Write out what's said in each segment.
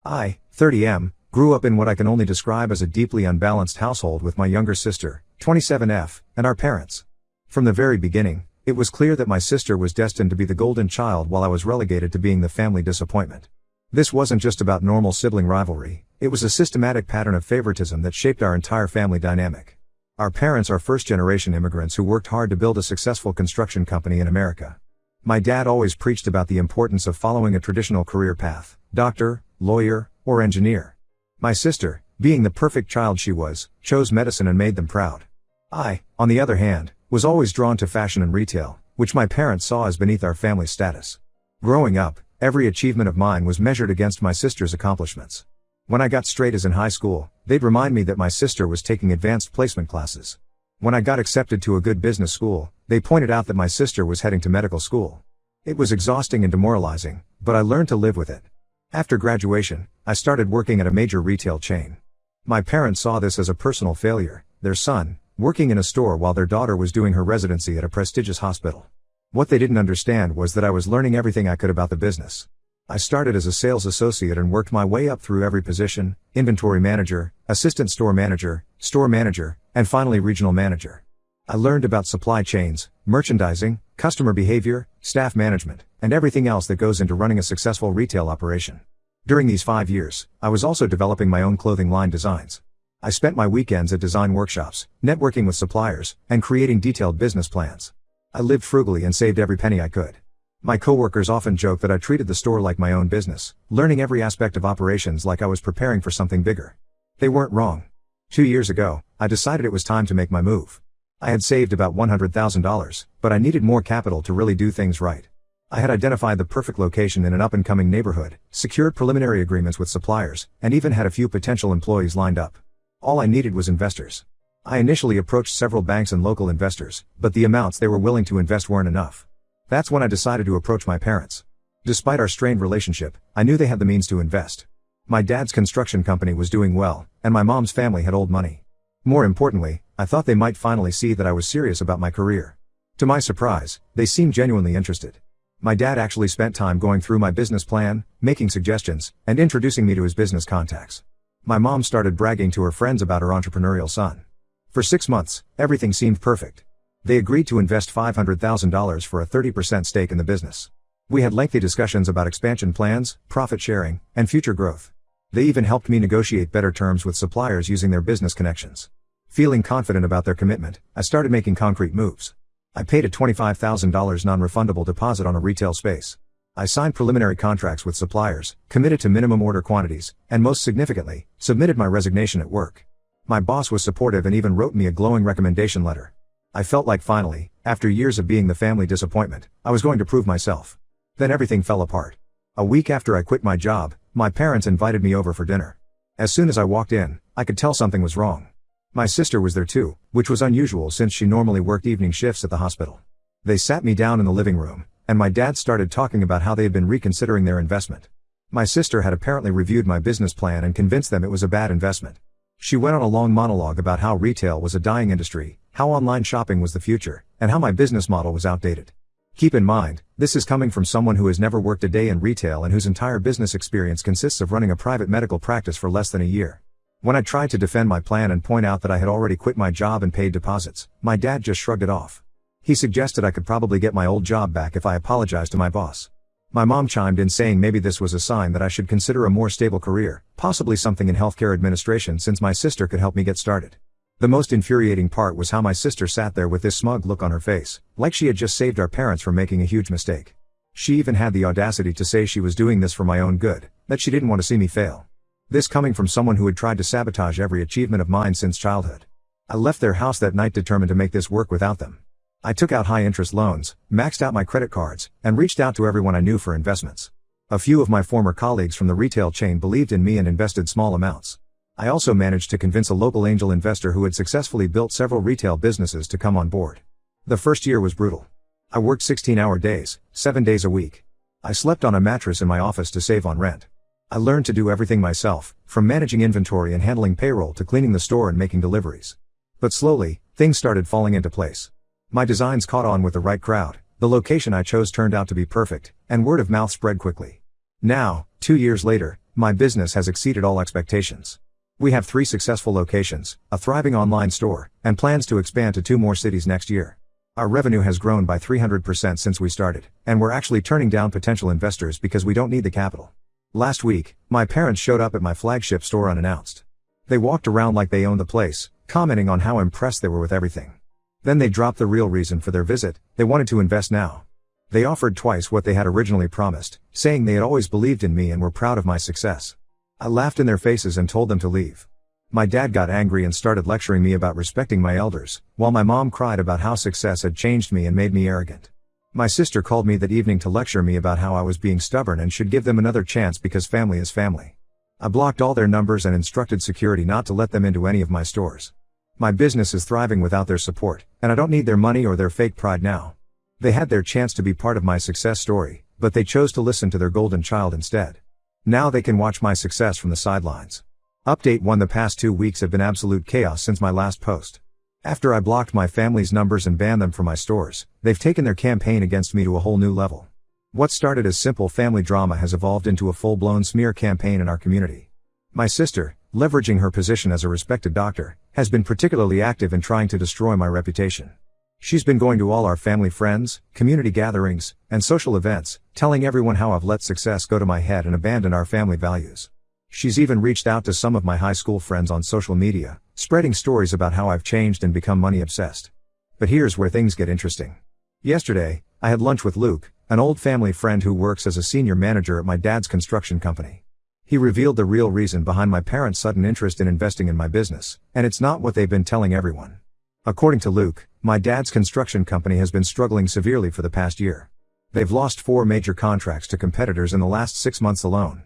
I, 30M, grew up in what I can only describe as a deeply unbalanced household with my younger sister, 27F, and our parents. From the very beginning, it was clear that my sister was destined to be the golden child while I was relegated to being the family disappointment. This wasn't just about normal sibling rivalry, it was a systematic pattern of favoritism that shaped our entire family dynamic. Our parents are first-generation immigrants who worked hard to build a successful construction company in America. My dad always preached about the importance of following a traditional career path: doctor, lawyer, or engineer. My sister, being the perfect child she was, chose medicine and made them proud. I, on the other hand, was always drawn to fashion and retail, which my parents saw as beneath our family status. Growing up, every achievement of mine was measured against my sister's accomplishments. When I got straight A's in high school, they'd remind me that my sister was taking advanced placement classes. When I got accepted to a good business school, they pointed out that my sister was heading to medical school. It was exhausting and demoralizing, but I learned to live with it. After graduation, I started working at a major retail chain. My parents saw this as a personal failure, their son, working in a store while their daughter was doing her residency at a prestigious hospital. What they didn't understand was that I was learning everything I could about the business. I started as a sales associate and worked my way up through every position: inventory manager, assistant store manager, and finally regional manager. I learned about supply chains, merchandising, customer behavior, staff management, and everything else that goes into running a successful retail operation. During these 5 years, I was also developing my own clothing line designs. I spent my weekends at design workshops, networking with suppliers, and creating detailed business plans. I lived frugally and saved every penny I could. My coworkers often joke that I treated the store like my own business, learning every aspect of operations like I was preparing for something bigger. They weren't wrong. 2 years ago, I decided it was time to make my move. I had saved about $100,000, but I needed more capital to really do things right. I had identified the perfect location in an up-and-coming neighborhood, secured preliminary agreements with suppliers, and even had a few potential employees lined up. All I needed was investors. I initially approached several banks and local investors, but the amounts they were willing to invest weren't enough. That's when I decided to approach my parents. Despite our strained relationship, I knew they had the means to invest. My dad's construction company was doing well, and my mom's family had old money. More importantly, I thought they might finally see that I was serious about my career. To my surprise, they seemed genuinely interested. My dad actually spent time going through my business plan, making suggestions, and introducing me to his business contacts. My mom started bragging to her friends about her entrepreneurial son. For 6 months, everything seemed perfect. They agreed to invest $500,000 for a 30% stake in the business. We had lengthy discussions about expansion plans, profit sharing, and future growth. They even helped me negotiate better terms with suppliers using their business connections. Feeling confident about their commitment, I started making concrete moves. I paid a $25,000 non-refundable deposit on a retail space. I signed preliminary contracts with suppliers, committed to minimum order quantities, and most significantly, submitted my resignation at work. My boss was supportive and even wrote me a glowing recommendation letter. I felt like finally, after years of being the family disappointment, I was going to prove myself. Then everything fell apart. A week after I quit my job, my parents invited me over for dinner. As soon as I walked in, I could tell something was wrong. My sister was there too, which was unusual since she normally worked evening shifts at the hospital. They sat me down in the living room, and my dad started talking about how they had been reconsidering their investment. My sister had apparently reviewed my business plan and convinced them it was a bad investment. She went on a long monologue about how retail was a dying industry, how online shopping was the future, and how my business model was outdated. Keep in mind, this is coming from someone who has never worked a day in retail and whose entire business experience consists of running a private medical practice for less than a year. When I tried to defend my plan and point out that I had already quit my job and paid deposits, my dad just shrugged it off. He suggested I could probably get my old job back if I apologized to my boss. My mom chimed in saying maybe this was a sign that I should consider a more stable career, possibly something in healthcare administration since my sister could help me get started. The most infuriating part was how my sister sat there with this smug look on her face, like she had just saved our parents from making a huge mistake. She even had the audacity to say she was doing this for my own good, that she didn't want to see me fail. This coming from someone who had tried to sabotage every achievement of mine since childhood. I left their house that night determined to make this work without them. I took out high-interest loans, maxed out my credit cards, and reached out to everyone I knew for investments. A few of my former colleagues from the retail chain believed in me and invested small amounts. I also managed to convince a local angel investor who had successfully built several retail businesses to come on board. The first year was brutal. I worked 16-hour days, 7 days a week. I slept on a mattress in my office to save on rent. I learned to do everything myself, from managing inventory and handling payroll to cleaning the store and making deliveries. But slowly, things started falling into place. My designs caught on with the right crowd, the location I chose turned out to be perfect, and word of mouth spread quickly. Now, 2 years later, my business has exceeded all expectations. We have 3 successful locations, a thriving online store, and plans to expand to 2 more cities next year. Our revenue has grown by 300% since we started, and we're actually turning down potential investors because we don't need the capital. Last week, my parents showed up at my flagship store unannounced. They walked around like they owned the place, commenting on how impressed they were with everything. Then they dropped the real reason for their visit: they wanted to invest now. They offered twice what they had originally promised, saying they had always believed in me and were proud of my success. I laughed in their faces and told them to leave. My dad got angry and started lecturing me about respecting my elders, while my mom cried about how success had changed me and made me arrogant. My sister called me that evening to lecture me about how I was being stubborn and should give them another chance because family is family. I blocked all their numbers and instructed security not to let them into any of my stores. My business is thriving without their support, and I don't need their money or their fake pride now. They had their chance to be part of my success story, but they chose to listen to their golden child instead. Now they can watch my success from the sidelines. Update 1: The past 2 weeks have been absolute chaos since my last post. After I blocked my family's numbers and banned them from my stores, they've taken their campaign against me to a whole new level. What started as simple family drama has evolved into a full-blown smear campaign in our community. My sister, leveraging her position as a respected doctor, has been particularly active in trying to destroy my reputation. She's been going to all our family friends, community gatherings, and social events, telling everyone how I've let success go to my head and abandoned our family values. She's even reached out to some of my high school friends on social media, spreading stories about how I've changed and become money obsessed. But here's where things get interesting. Yesterday, I had lunch with Luke, an old family friend who works as a senior manager at my dad's construction company. He revealed the real reason behind my parents' sudden interest in investing in my business, and it's not what they've been telling everyone. According to Luke, my dad's construction company has been struggling severely for the past year. They've lost 4 major contracts to competitors in the last 6 months alone.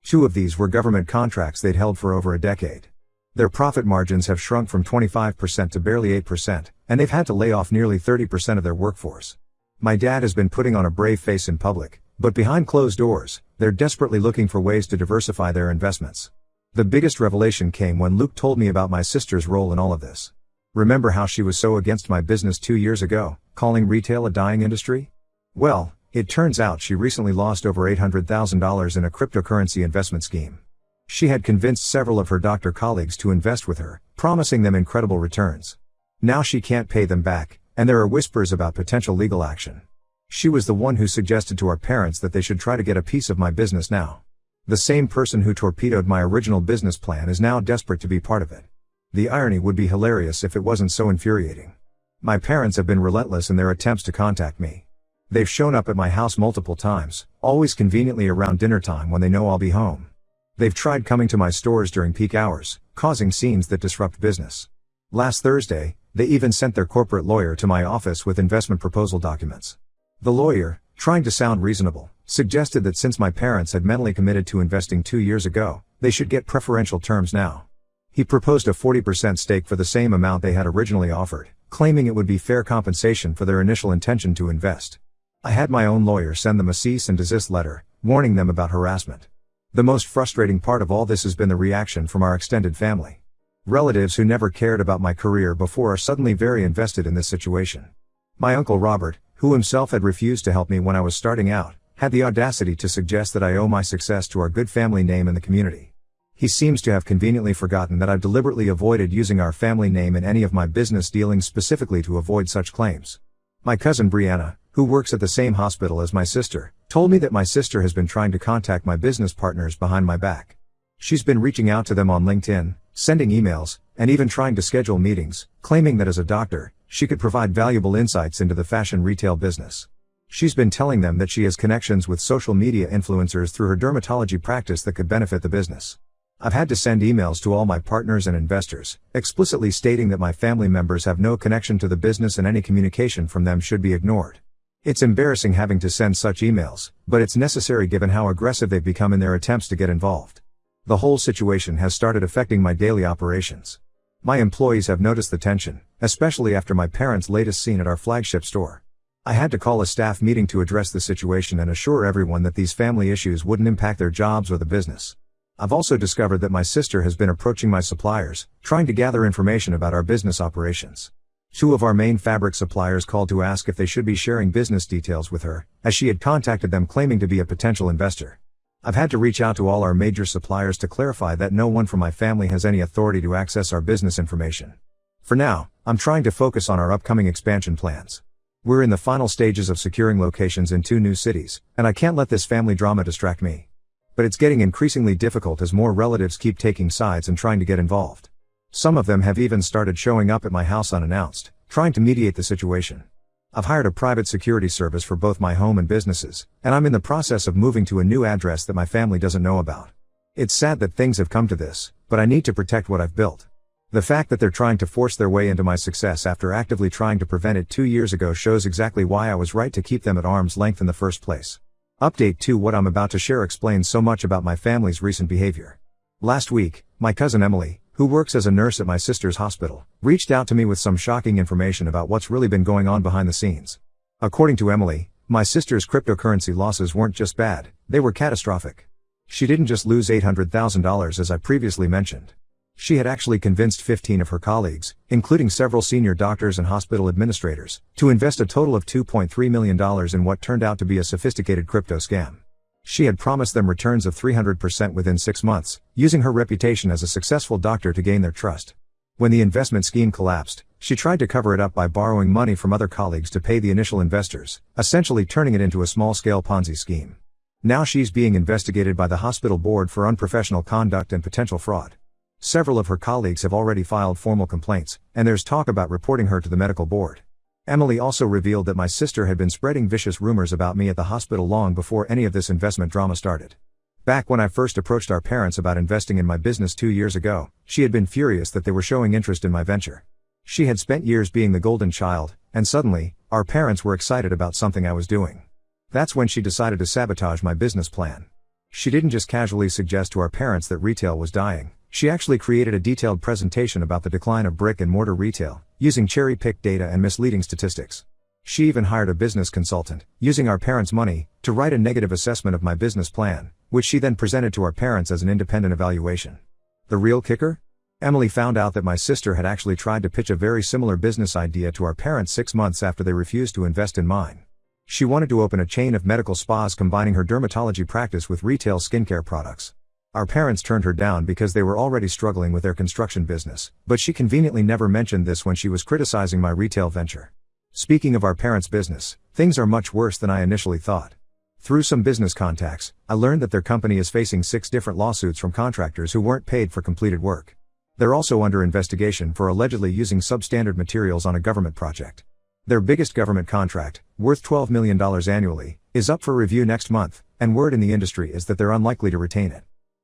2 of these were government contracts they'd held for over a decade. Their profit margins have shrunk from 25% to barely 8%, and they've had to lay off nearly 30% of their workforce. My dad has been putting on a brave face in public, but behind closed doors, they're desperately looking for ways to diversify their investments. The biggest revelation came when Luke told me about my sister's role in all of this. Remember how she was so against my business 2 years ago, calling retail a dying industry? Well, it turns out she recently lost over $800,000 in a cryptocurrency investment scheme. She had convinced several of her doctor colleagues to invest with her, promising them incredible returns. Now she can't pay them back, and there are whispers about potential legal action. She was the one who suggested to our parents that they should try to get a piece of my business now. The same person who torpedoed my original business plan is now desperate to be part of it. The irony would be hilarious if it wasn't so infuriating. My parents have been relentless in their attempts to contact me. They've shown up at my house multiple times, always conveniently around dinner time when they know I'll be home. They've tried coming to my stores during peak hours, causing scenes that disrupt business. Last Thursday, they even sent their corporate lawyer to my office with investment proposal documents. The lawyer, trying to sound reasonable, suggested that since my parents had mentally committed to investing 2 years ago, they should get preferential terms now. He proposed a 40% stake for the same amount they had originally offered, claiming it would be fair compensation for their initial intention to invest. I had my own lawyer send them a cease and desist letter, warning them about harassment. The most frustrating part of all this has been the reaction from our extended family. Relatives who never cared about my career before are suddenly very invested in this situation. My uncle Robert, who himself had refused to help me when I was starting out, had the audacity to suggest that I owe my success to our good family name in the community. He seems to have conveniently forgotten that I've deliberately avoided using our family name in any of my business dealings specifically to avoid such claims. My cousin Brianna, who works at the same hospital as my sister, told me that my sister has been trying to contact my business partners behind my back. She's been reaching out to them on LinkedIn, sending emails, and even trying to schedule meetings, claiming that as a doctor, she could provide valuable insights into the fashion retail business. She's been telling them that she has connections with social media influencers through her dermatology practice that could benefit the business. I've had to send emails to all my partners and investors, explicitly stating that my family members have no connection to the business and any communication from them should be ignored. It's embarrassing having to send such emails, but it's necessary given how aggressive they've become in their attempts to get involved. The whole situation has started affecting my daily operations. My employees have noticed the tension, especially after my parents' latest scene at our flagship store. I had to call a staff meeting to address the situation and assure everyone that these family issues wouldn't impact their jobs or the business. I've also discovered that my sister has been approaching my suppliers, trying to gather information about our business operations. 2 of our main fabric suppliers called to ask if they should be sharing business details with her, as she had contacted them claiming to be a potential investor. I've had to reach out to all our major suppliers to clarify that no one from my family has any authority to access our business information. For now, I'm trying to focus on our upcoming expansion plans. We're in the final stages of securing locations in 2 new cities, and I can't let this family drama distract me. But it's getting increasingly difficult as more relatives keep taking sides and trying to get involved. Some of them have even started showing up at my house unannounced, trying to mediate the situation. I've hired a private security service for both my home and businesses, and I'm in the process of moving to a new address that my family doesn't know about. It's sad that things have come to this, but I need to protect what I've built. The fact that they're trying to force their way into my success after actively trying to prevent it 2 years ago shows exactly why I was right to keep them at arm's length in the first place. Update 2: What I'm about to share explains so much about my family's recent behavior. Last week, my cousin Emily, who works as a nurse at my sister's hospital, reached out to me with some shocking information about what's really been going on behind the scenes. According to Emily, my sister's cryptocurrency losses weren't just bad, they were catastrophic. She didn't just lose $800,000 as I previously mentioned. She had actually convinced 15 of her colleagues, including several senior doctors and hospital administrators, to invest a total of $2.3 million in what turned out to be a sophisticated crypto scam. She had promised them returns of 300% within 6 months, using her reputation as a successful doctor to gain their trust. When the investment scheme collapsed, she tried to cover it up by borrowing money from other colleagues to pay the initial investors, essentially turning it into a small-scale Ponzi scheme. Now she's being investigated by the hospital board for unprofessional conduct and potential fraud. Several of her colleagues have already filed formal complaints, and there's talk about reporting her to the medical board. Emily also revealed that my sister had been spreading vicious rumors about me at the hospital long before any of this investment drama started. Back when I first approached our parents about investing in my business 2 years ago, she had been furious that they were showing interest in my venture. She had spent years being the golden child, and suddenly, our parents were excited about something I was doing. That's when she decided to sabotage my business plan. She didn't just casually suggest to our parents that retail was dying. She actually created a detailed presentation about the decline of brick-and-mortar retail, using cherry-picked data and misleading statistics. She even hired a business consultant, using our parents' money, to write a negative assessment of my business plan, which she then presented to our parents as an independent evaluation. The real kicker? Emily found out that my sister had actually tried to pitch a very similar business idea to our parents 6 months after they refused to invest in mine. She wanted to open a chain of medical spas combining her dermatology practice with retail skincare products. Our parents turned her down because they were already struggling with their construction business, but she conveniently never mentioned this when she was criticizing my retail venture. Speaking of our parents' business, things are much worse than I initially thought. Through some business contacts, I learned that their company is facing 6 different lawsuits from contractors who weren't paid for completed work. They're also under investigation for allegedly using substandard materials on a government project. Their biggest government contract, worth $12 million annually, is up for review next month, and word in the industry is that they're unlikely to retain it.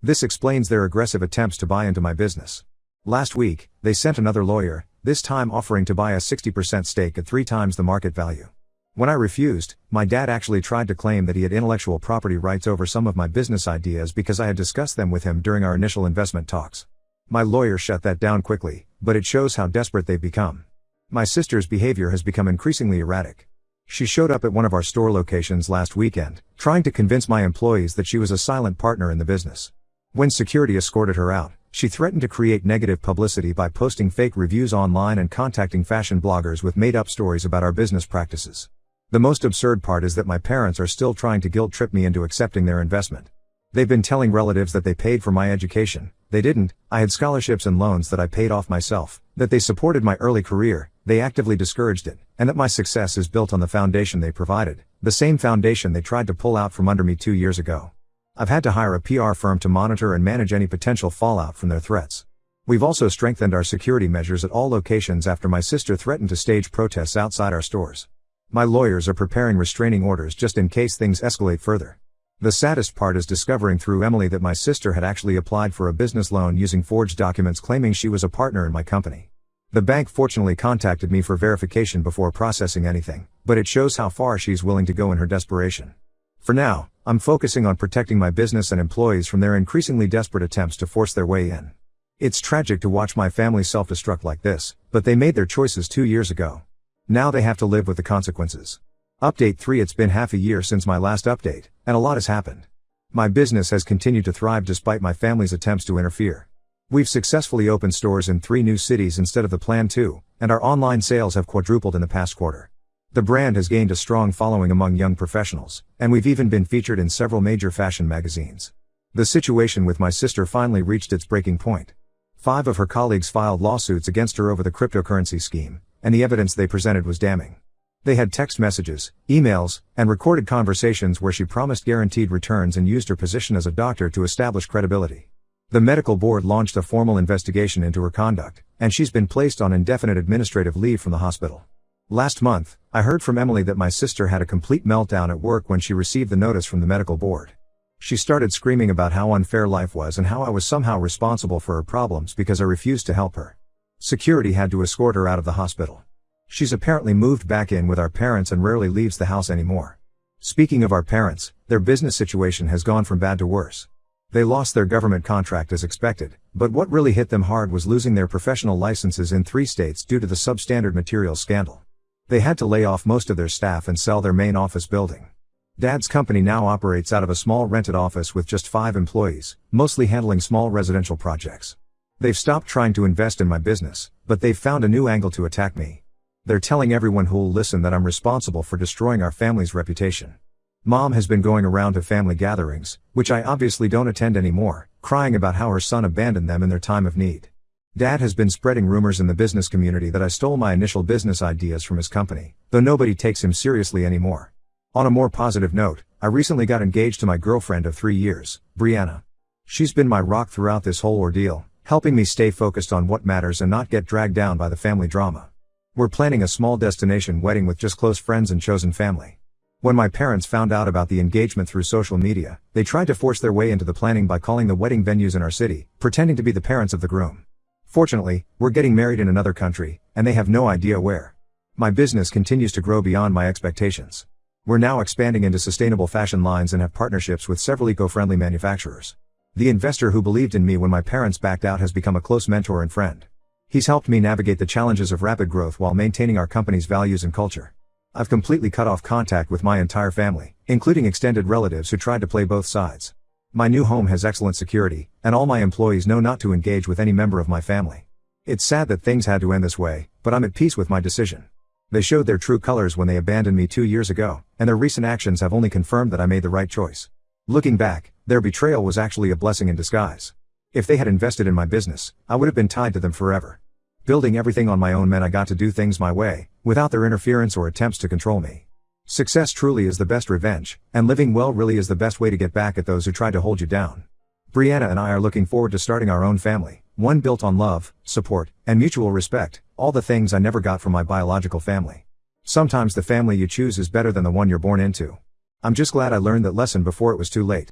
This explains their aggressive attempts to buy into my business. Last week, they sent another lawyer, this time offering to buy a 60% stake at 3 times the market value. When I refused, my dad actually tried to claim that he had intellectual property rights over some of my business ideas because I had discussed them with him during our initial investment talks. My lawyer shut that down quickly, but it shows how desperate they've become. My sister's behavior has become increasingly erratic. She showed up at one of our store locations last weekend, trying to convince my employees that she was a silent partner in the business. When security escorted her out, she threatened to create negative publicity by posting fake reviews online and contacting fashion bloggers with made-up stories about our business practices. The most absurd part is that my parents are still trying to guilt-trip me into accepting their investment. They've been telling relatives that they paid for my education. They didn't. I had scholarships and loans that I paid off myself, that they supported my early career, they actively discouraged it, and that my success is built on the foundation they provided, the same foundation they tried to pull out from under me 2 years ago. I've had to hire a PR firm to monitor and manage any potential fallout from their threats. We've also strengthened our security measures at all locations after my sister threatened to stage protests outside our stores. My lawyers are preparing restraining orders just in case things escalate further. The saddest part is discovering through Emily that my sister had actually applied for a business loan using forged documents claiming she was a partner in my company. The bank fortunately contacted me for verification before processing anything, but it shows how far she's willing to go in her desperation. For now, I'm focusing on protecting my business and employees from their increasingly desperate attempts to force their way in. It's tragic to watch my family self-destruct like this, but they made their choices 2 years ago. Now they have to live with the consequences. Update 3: It's been half a year since my last update, and a lot has happened. My business has continued to thrive despite my family's attempts to interfere. We've successfully opened stores in 3 new cities instead of the planned 2, and our online sales have quadrupled in the past quarter. The brand has gained a strong following among young professionals, and we've even been featured in several major fashion magazines. The situation with my sister finally reached its breaking point. 5 of her colleagues filed lawsuits against her over the cryptocurrency scheme, and the evidence they presented was damning. They had text messages, emails, and recorded conversations where she promised guaranteed returns and used her position as a doctor to establish credibility. The medical board launched a formal investigation into her conduct, and she's been placed on indefinite administrative leave from the hospital. Last month, I heard from Emily that my sister had a complete meltdown at work when she received the notice from the medical board. She started screaming about how unfair life was and how I was somehow responsible for her problems because I refused to help her. Security had to escort her out of the hospital. She's apparently moved back in with our parents and rarely leaves the house anymore. Speaking of our parents, their business situation has gone from bad to worse. They lost their government contract as expected, but what really hit them hard was losing their professional licenses in 3 states due to the substandard materials scandal. They had to lay off most of their staff and sell their main office building. Dad's company now operates out of a small rented office with just 5 employees, mostly handling small residential projects. They've stopped trying to invest in my business, but they've found a new angle to attack me. They're telling everyone who'll listen that I'm responsible for destroying our family's reputation. Mom has been going around to family gatherings, which I obviously don't attend anymore, crying about how her son abandoned them in their time of need. Dad has been spreading rumors in the business community that I stole my initial business ideas from his company, though nobody takes him seriously anymore. On a more positive note, I recently got engaged to my girlfriend of 3 years, Brianna. She's been my rock throughout this whole ordeal, helping me stay focused on what matters and not get dragged down by the family drama. We're planning a small destination wedding with just close friends and chosen family. When my parents found out about the engagement through social media, they tried to force their way into the planning by calling the wedding venues in our city, pretending to be the parents of the groom. Fortunately, we're getting married in another country, and they have no idea where. My business continues to grow beyond my expectations. We're now expanding into sustainable fashion lines and have partnerships with several eco-friendly manufacturers. The investor who believed in me when my parents backed out has become a close mentor and friend. He's helped me navigate the challenges of rapid growth while maintaining our company's values and culture. I've completely cut off contact with my entire family, including extended relatives who tried to play both sides. My new home has excellent security, and all my employees know not to engage with any member of my family. It's sad that things had to end this way, but I'm at peace with my decision. They showed their true colors when they abandoned me 2 years ago, and their recent actions have only confirmed that I made the right choice. Looking back, their betrayal was actually a blessing in disguise. If they had invested in my business, I would have been tied to them forever. Building everything on my own meant I got to do things my way, without their interference or attempts to control me. Success truly is the best revenge, and living well really is the best way to get back at those who tried to hold you down. Brianna and I are looking forward to starting our own family, one built on love, support, and mutual respect, all the things I never got from my biological family. Sometimes the family you choose is better than the one you're born into. I'm just glad I learned that lesson before it was too late.